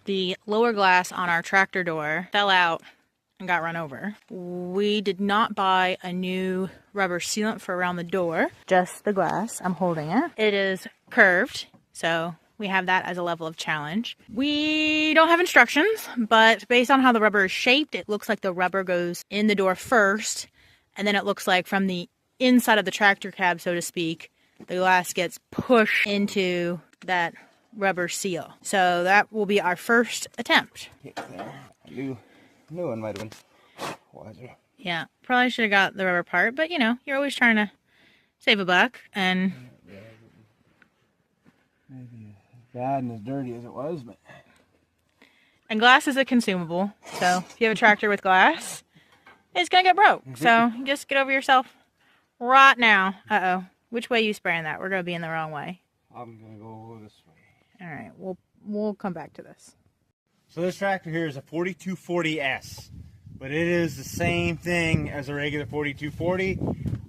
The lower glass on our tractor door fell out and got run over. We did not buy a new rubber sealant for around the door, just the glass. I'm holding it. It is curved, so we have that as a level of challenge. We don't have instructions, but based on how the rubber is shaped, it looks like the rubber goes in the door first, and then it looks like from the inside of the tractor cab, so to speak, the glass gets pushed into that rubber seal. So that will be our first attempt. New one might have been wiser. Yeah, probably should have got the rubber part, but you know, you're always trying to save a buck, and maybe as bad and as dirty as it was, but glass is a consumable. So if you have a tractor with glass, it's gonna get broke. So just get over yourself right now. Uh-oh. Which way are you spraying that? We're gonna be in the wrong way. I'm gonna go this way. All right, we'll come back to this. So this tractor here is a 4240S, but it is the same thing as a regular 4240.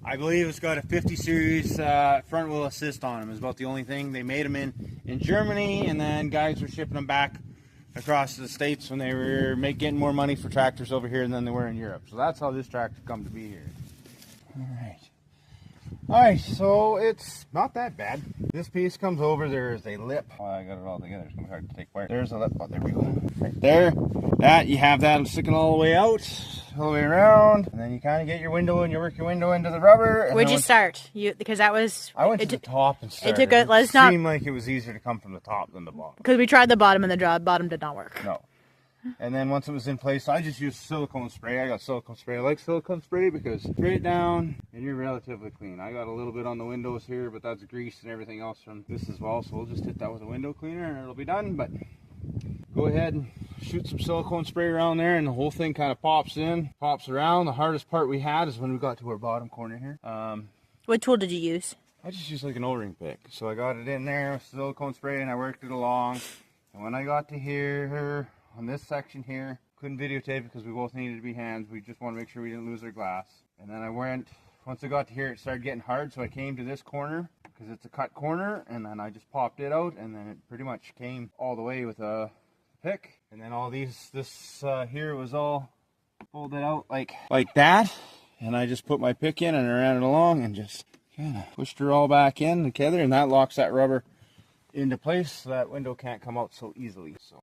I believe it's got a 50 series front wheel assist on them. It's about the only thing. They made them in Germany, and then guys were shipping them back across the States when they were getting more money for tractors over here than they were in Europe. So that's how this tractor come to be here. Alright, so it's not that bad. This piece comes over, there's a lip. Oh, I got it all together, it's gonna be hard to take apart. There's a lip, oh, there we go. Right there, that, you have that sticking all the way out, all the way around, and then you kind of get your window and you work your window into the rubber. Where'd you start? Because that was... I went to the top and started. It took a... Let's not... It seemed like it was easier to come from the top than the bottom. Because we tried the bottom and the bottom did not work. No. And then once it was in place, I just used silicone spray. I got silicone spray. I like silicone spray because straight down and you're relatively clean. I got a little bit on the windows here, but that's grease and everything else from this as well. So we'll just hit that with a window cleaner and it'll be done. But go ahead and shoot some silicone spray around there and the whole thing kind of pops in, pops around. The hardest part we had is when we got to our bottom corner here. What tool did you use? I just used like an O-ring pick. So I got it in there with silicone spray and I worked it along. And when I got to here, on this section here, couldn't videotape it because we both needed to be hands. We just want to make sure we didn't lose our glass. And then once I got to here, it started getting hard, so I came to this corner because it's a cut corner, and then I just popped it out, and then it pretty much came all the way with a pick. And then all this here was all folded out like that, and I just put my pick in and I ran it along and just kind of pushed her all back in together, and that locks that rubber into place so that window can't come out so easily. So